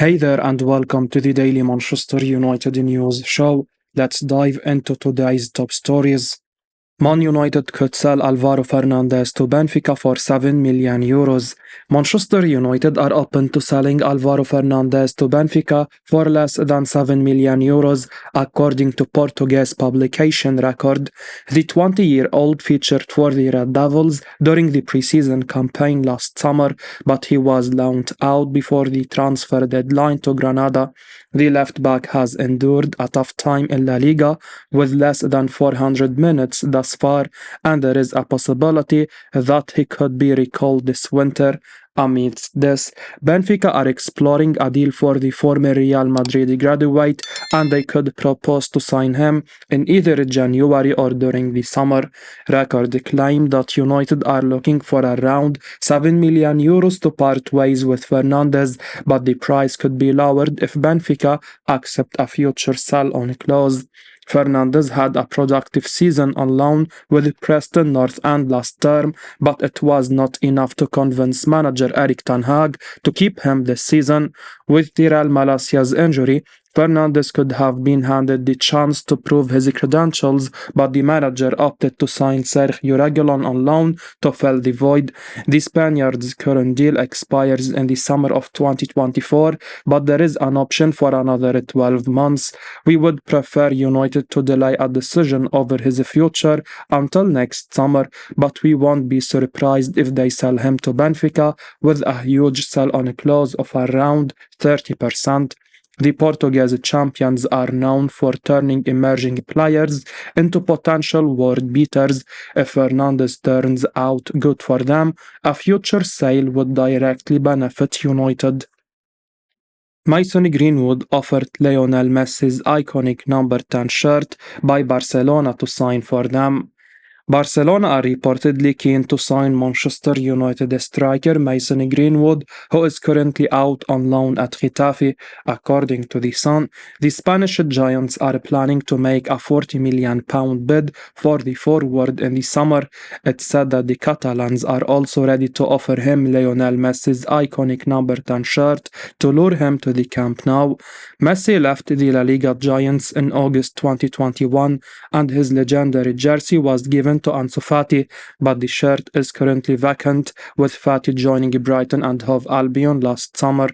Hey there and welcome to the Daily Manchester United News Show. Let's dive into today's top stories. Man United could sell Alvaro Fernandez to Benfica for €7 million. Manchester United are open to selling Alvaro Fernandez to Benfica for less than €7 million, according to Portuguese publication Record. The 20-year-old featured for the Red Devils during the preseason campaign last summer, but he was loaned out before the transfer deadline to Granada. The left-back has endured a tough time in La Liga with less than 400 minutes thus far, and there is a possibility that he could be recalled this winter. Amidst this, Benfica are exploring a deal for the former Real Madrid graduate, and they could propose to sign him in either January or during the summer. Record claim that United are looking for around €7 million to part ways with Fernandez, but the price could be lowered if Benfica accept a future sell-on clause. Fernandez had a productive season on loan with Preston North End last term, but it was not enough to convince manager Erik ten Hag to keep him this season. With Tyrell Malacia's injury, Fernandez could have been handed the chance to prove his credentials, but the manager opted to sign Sergio Reguilon on loan to fill the void. The Spaniard's current deal expires in the summer of 2024, but there is an option for another 12 months. We would prefer United to delay a decision over his future until next summer, but we won't be surprised if they sell him to Benfica with a huge sell-on clause of around 30%. The Portuguese champions are known for turning emerging players into potential world beaters. If Fernandes turns out good for them, a future sale would directly benefit United. Mason Greenwood offered Lionel Messi's iconic number 10 shirt by Barcelona to sign for them. Barcelona are reportedly keen to sign Manchester United striker Mason Greenwood, who is currently out on loan at Getafe, according to The Sun. The Spanish giants are planning to make a £40 million bid for the forward in the summer. It's said that the Catalans are also ready to offer him Lionel Messi's iconic number 10 shirt to lure him to the Camp Nou. Messi left the La Liga giants in August 2021, and his legendary jersey was given to Ansu Fati, but the shirt is currently vacant, with Fati joining Brighton and Hove Albion last summer.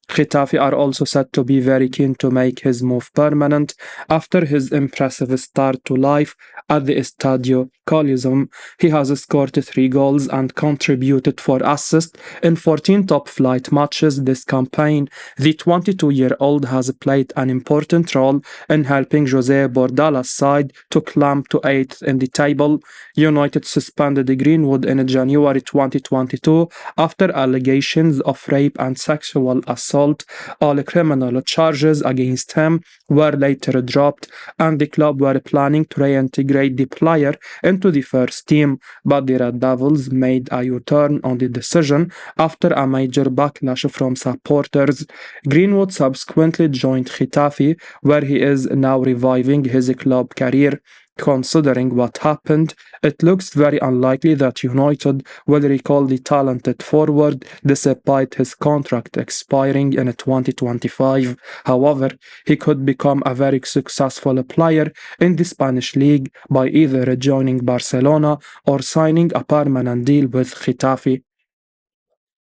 Getafe are also said to be very keen to make his move permanent after his impressive start to life at the Estadio Coliseum. He has scored 3 goals and contributed 4 assists in 14 top-flight matches this campaign. The 22-year-old has played an important role in helping José Bordalás' side to climb to 8th in the table. United suspended Greenwood in January 2022 after allegations of rape and sexual assault. All criminal charges against him were later dropped, and the club were planning to reintegrate the player into the first team, but the Red Devils made a U-turn on the decision after a major backlash from supporters. Greenwood subsequently joined Getafe, where he is now reviving his club career. Considering what happened, it looks very unlikely that United will recall the talented forward despite his contract expiring in 2025. However, he could become a very successful player in the Spanish league by either joining Barcelona or signing a permanent deal with Getafe.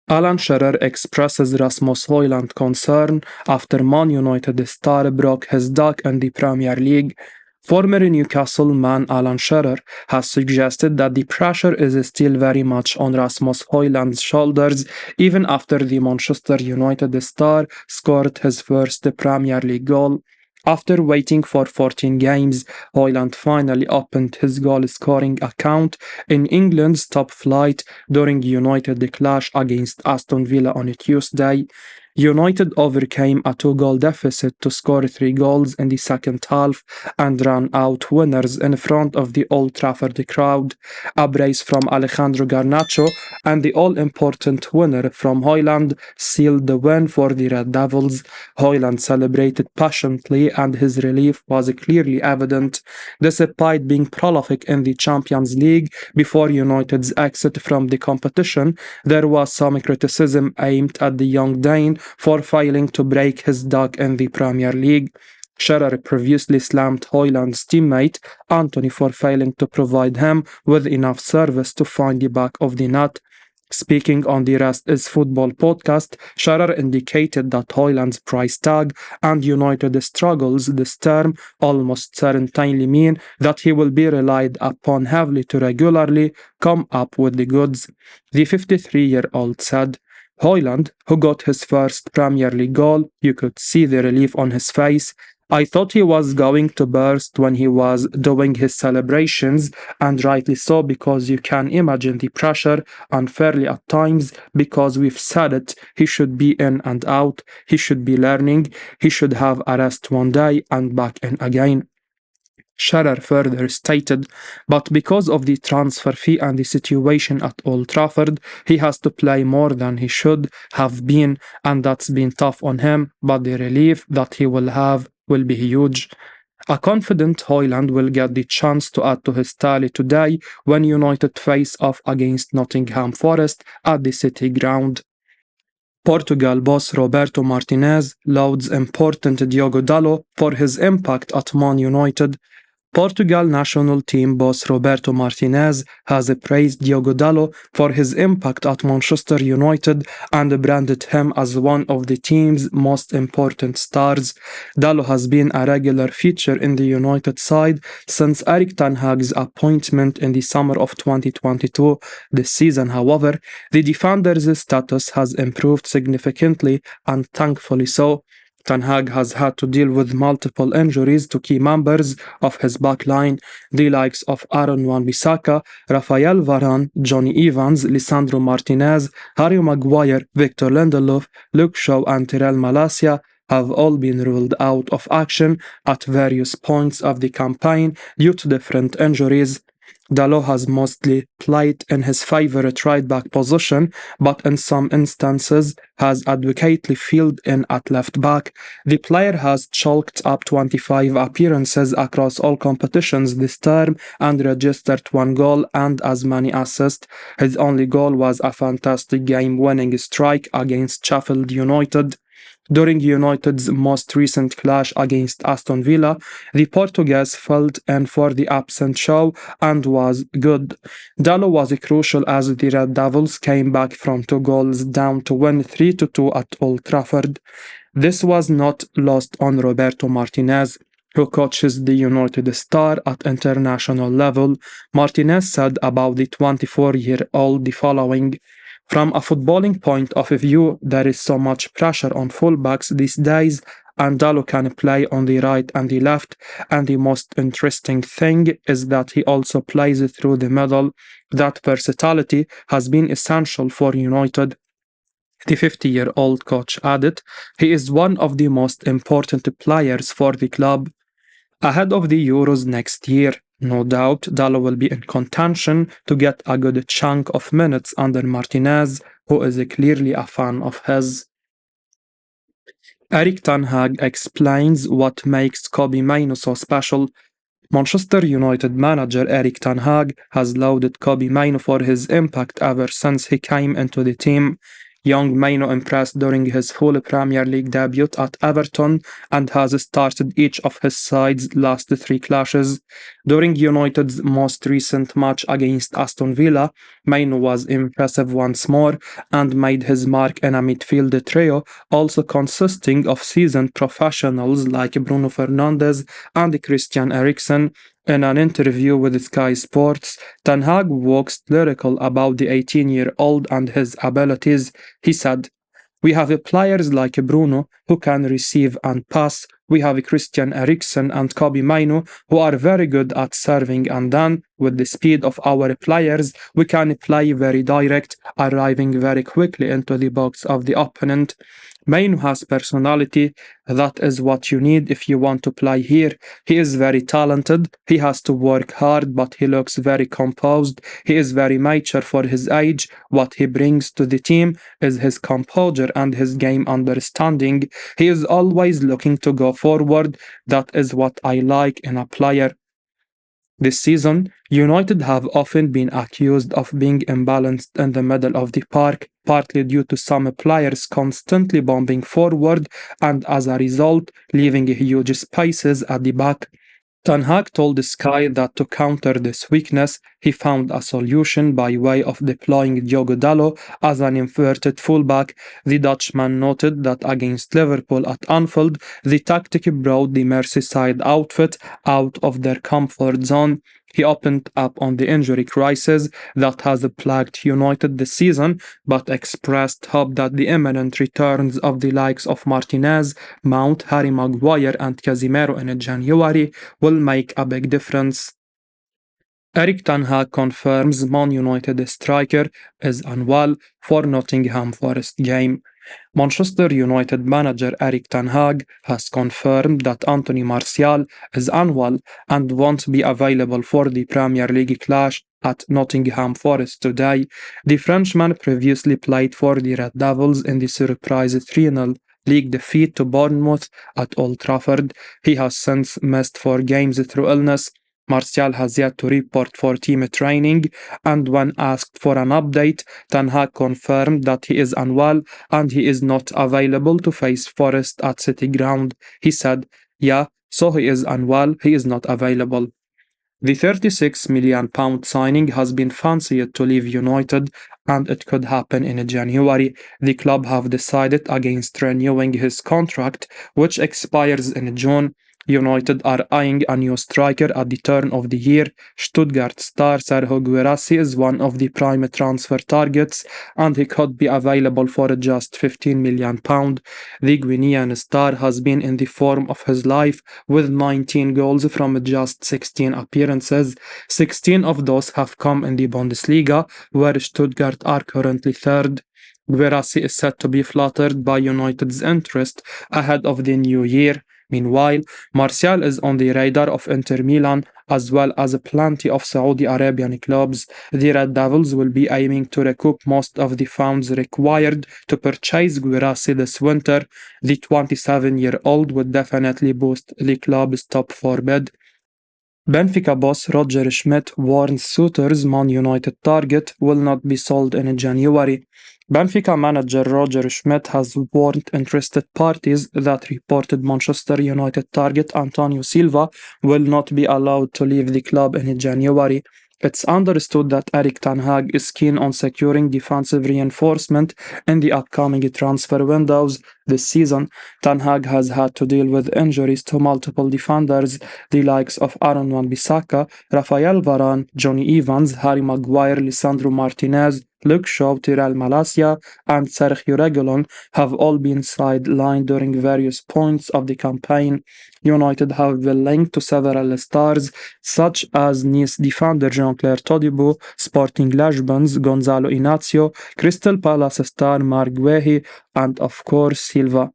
Alan Shearer expresses Rasmus Holand concern after Man United star broke his duck in the Premier League. Former Newcastle man Alan Shearer has suggested that the pressure is still very much on Rasmus Hojland's shoulders, even after the Manchester United star scored his first Premier League goal. After waiting for 14 games, Hojland finally opened his goal-scoring account in England's top flight during United clash against Aston Villa on Tuesday. United overcame a 2-goal deficit to score 3 goals in the second half and ran out winners in front of the Old Trafford crowd. A brace from Alejandro Garnacho and the all-important winner from Hojland sealed the win for the Red Devils. Hojland celebrated passionately and his relief was clearly evident. Despite being prolific in the Champions League before United's exit from the competition, there was some criticism aimed at the young Dane for failing to break his duck in the Premier League. Sherer previously slammed Hojlund's teammate Anthony for failing to provide him with enough service to find the back of the net. Speaking on the Rest is Football podcast, Sherer indicated that Hojlund's price tag and United's struggles this term almost certainly mean that he will be relied upon heavily to regularly come up with the goods. The 53-year-old said, Hojlund, who got his first Premier League goal, you could see the relief on his face. I thought he was going to burst when he was doing his celebrations, and rightly so, because you can imagine the pressure unfairly at times, because we've said it, he should be in and out, he should be learning, he should have a rest one day and back in again. Sherer further stated, but because of the transfer fee and the situation at Old Trafford, he has to play more than he should have been, and that's been tough on him, but the relief that he will have will be huge. A confident Hojlund will get the chance to add to his tally today when United face off against Nottingham Forest at the City Ground. Portugal boss Roberto Martinez lauds important Diogo Dalot for his impact at Man United. Portugal national team boss Roberto Martinez has praised Diogo Dalot for his impact at Manchester United and branded him as one of the team's most important stars. Dalot has been a regular feature in the United side since Erik ten Hag's appointment in the summer of 2022. This season, however, the defender's status has improved significantly, and thankfully so. Ten Hag has had to deal with multiple injuries to key members of his backline, the likes of Aaron Wan-Bissaka, Rafael Varane, Johnny Evans, Lisandro Martinez, Harry Maguire, Victor Lindelof, Luke Shaw and Tyrell Malacia have all been ruled out of action at various points of the campaign due to different injuries. Dalot has mostly played in his favourite right-back position, but in some instances has adequately filled in at left-back. The player has chalked up 25 appearances across all competitions this term and registered 1 goal and as many assists. His only goal was a fantastic game-winning strike against Sheffield United. During United's most recent clash against Aston Villa, the Portuguese filled in for the absent Shaw and was good. Dalot was crucial as the Red Devils came back from 2 goals down to win 3-2 at Old Trafford. This was not lost on Roberto Martinez, who coaches the United star at international level. Martinez said about the 24-year-old the following: from a footballing point of view, there is so much pressure on fullbacks these days, and Dalot can play on the right and the left, and the most interesting thing is that he also plays through the middle. That versatility has been essential for United. The 50-year-old coach added, he is one of the most important players for the club. Ahead of the Euros next year, no doubt Dalot will be in contention to get a good chunk of minutes under Martinez, who is clearly a fan of his. Erik ten Hag explains what makes Kobbie Mainoo so special. Manchester United manager Erik ten Hag has lauded Kobbie Mainoo for his impact ever since he came into the team. Young Mainoo impressed during his full Premier League debut at Everton and has started each of his side's last 3 clashes. During United's most recent match against Aston Villa, Mainoo was impressive once more and made his mark in a midfield trio also consisting of seasoned professionals like Bruno Fernandes and Christian Eriksen. In an interview with Sky Sports, Ten Hag waxed lyrical about the 18-year-old and his abilities. He said, we have players like Bruno who can receive and pass. We have Christian Eriksen and Kobbie Mainoo who are very good at serving, and then, with the speed of our players, we can play very direct, arriving very quickly into the box of the opponent. Mainoo has personality. That is what you need if you want to play here. He is very talented. He has to work hard, but he looks very composed. He is very mature for his age. What he brings to the team is his composure and his game understanding. He is always looking to go forward. That is what I like in a player. This season, United have often been accused of being imbalanced in the middle of the park, partly due to some players constantly bombing forward and as a result, leaving huge spaces at the back. Ten Hag told Sky that to counter this weakness, he found a solution by way of deploying Diogo Dalot as an inverted fullback. The Dutchman noted that against Liverpool at Anfield, the tactic brought the Merseyside outfit out of their comfort zone. He opened up on the injury crisis that has plagued United this season, but expressed hope that the imminent returns of the likes of Martinez, Mount, Harry Maguire, and Casemiro in January will make a big difference. Erik ten Hag confirms Man United striker is unwell for Nottingham Forest game. Manchester United manager Erik ten Hag has confirmed that Anthony Martial is unwell and won't be available for the Premier League clash at Nottingham Forest today. The Frenchman previously played for the Red Devils in the surprise 3-0 league defeat to Bournemouth at Old Trafford. He has since missed 4 games through illness. Martial has yet to report for team training, and when asked for an update, Ten Hag confirmed that he is unwell and he is not available to face Forest at City Ground. He said, "Yeah, so he is unwell, he is not available." The £36 million signing has been fancied to leave United, and it could happen in January. The club have decided against renewing his contract, which expires in June. United are eyeing a new striker at the turn of the year. Stuttgart star Sergio Guirassy is one of the prime transfer targets, and he could be available for just £15 million. The Guinean star has been in the form of his life, with 19 goals from just 16 appearances. 16 of those have come in the Bundesliga, where Stuttgart are currently third. Guirassy is said to be flattered by United's interest ahead of the new year. Meanwhile, Martial is on the radar of Inter Milan as well as plenty of Saudi Arabian clubs. The Red Devils will be aiming to recoup most of the funds required to purchase Guirassy this winter. The 27-year-old would definitely boost the club's top 4 bid. Benfica boss Roger Schmidt warns suitors Man United target will not be sold in January. Benfica manager Roger Schmidt has warned interested parties that reported Manchester United target Antonio Silva will not be allowed to leave the club in January. It's understood that Erik ten Hag is keen on securing defensive reinforcement in the upcoming transfer windows this season. Ten Hag has had to deal with injuries to multiple defenders, the likes of Aaron Wan-Bissaka, Rafael Varane, Johnny Evans, Harry Maguire, Lisandro Martinez, Luke Shaw, Tyrell Malacia, and Sergio Reguilon have all been sidelined during various points of the campaign. United have been linked to several stars, such as Nice defender Jean-Claire Todibo, Sporting Lisbon's Gonzalo Inacio, Crystal Palace star Marc Guehi, and of course Silva.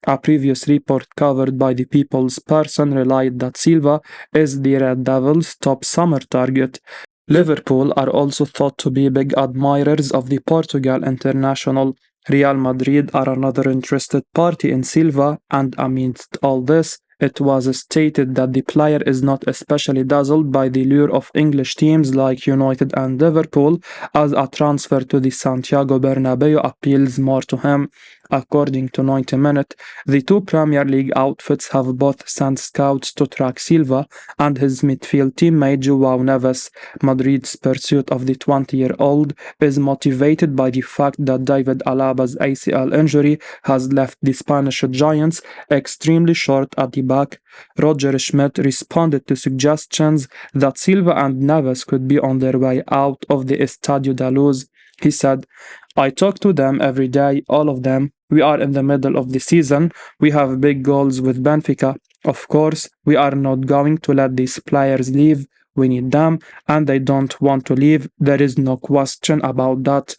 A previous report covered by the People's Person relied that Silva is the Red Devils' top summer target. Liverpool are also thought to be big admirers of the Portugal international. Real Madrid are another interested party in Silva, and amidst all this, it was stated that the player is not especially dazzled by the lure of English teams like United and Liverpool, as a transfer to the Santiago Bernabeu appeals more to him. According to 90 Minute, the 2 Premier League outfits have both sent scouts to track Silva and his midfield teammate João Neves. Madrid's pursuit of the 20-year-old is motivated by the fact that David Alaba's ACL injury has left the Spanish giants extremely short at the back. Roger Schmidt responded to suggestions that Silva and Neves could be on their way out of the Estadio da Luz. He said, "I talk to them every day, all of them. We are in the middle of the season. We have big goals with Benfica. Of course, we are not going to let these players leave. We need them, and they don't want to leave. There is no question about that."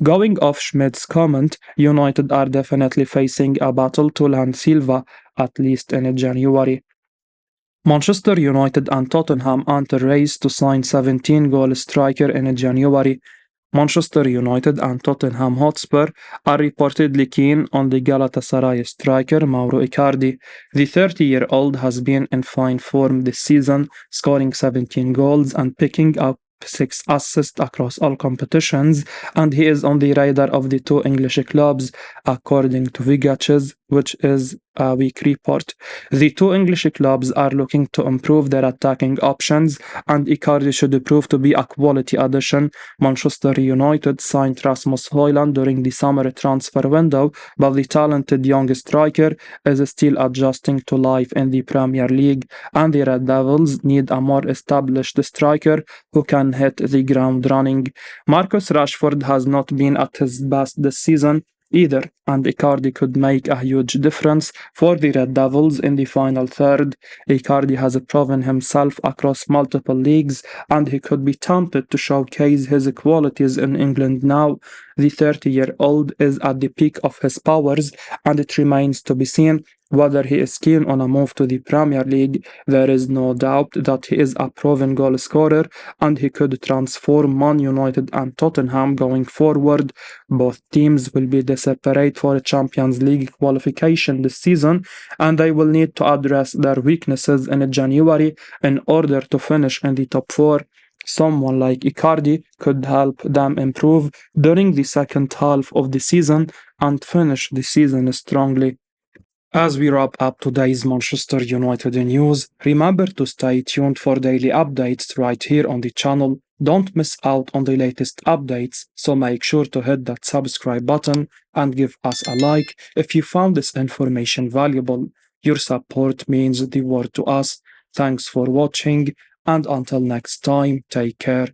Going off Schmidt's comment, United are definitely facing a battle to land Silva, at least in January. Manchester United and Tottenham enter race to sign 17-goal striker in January. Manchester United and Tottenham Hotspur are reportedly keen on the Galatasaray striker Mauro Icardi. The 30-year-old has been in fine form this season, scoring 17 goals and picking up 6 assists across all competitions, and he is on the radar of the two English clubs, according to Vigaches, which is a weak report. The two English clubs are looking to improve their attacking options, and Icardi should prove to be a quality addition. Manchester United signed Rasmus Holand during the summer transfer window, but the talented young striker is still adjusting to life in the Premier League, and the Red Devils need a more established striker who can hit the ground running. Marcus Rashford has not been at his best this season either, and Icardi could make a huge difference for the Red Devils in the final third. Icardi has proven himself across multiple leagues, and he could be tempted to showcase his qualities in England now. The 30-year-old is at the peak of his powers, and it remains to be seen whether he is keen on a move to the Premier League. There is no doubt that he is a proven goal scorer, and he could transform Man United and Tottenham going forward. Both teams will be desperate for a Champions League qualification this season, and they will need to address their weaknesses in January in order to finish in the top 4. Someone like Icardi could help them improve during the second half of the season and finish the season strongly. As we wrap up today's Manchester United news, remember to stay tuned for daily updates right here on the channel. Don't miss out on the latest updates, so make sure to hit that subscribe button and give us a like if you found this information valuable. Your support means the world to us. Thanks for watching, and until next time, take care.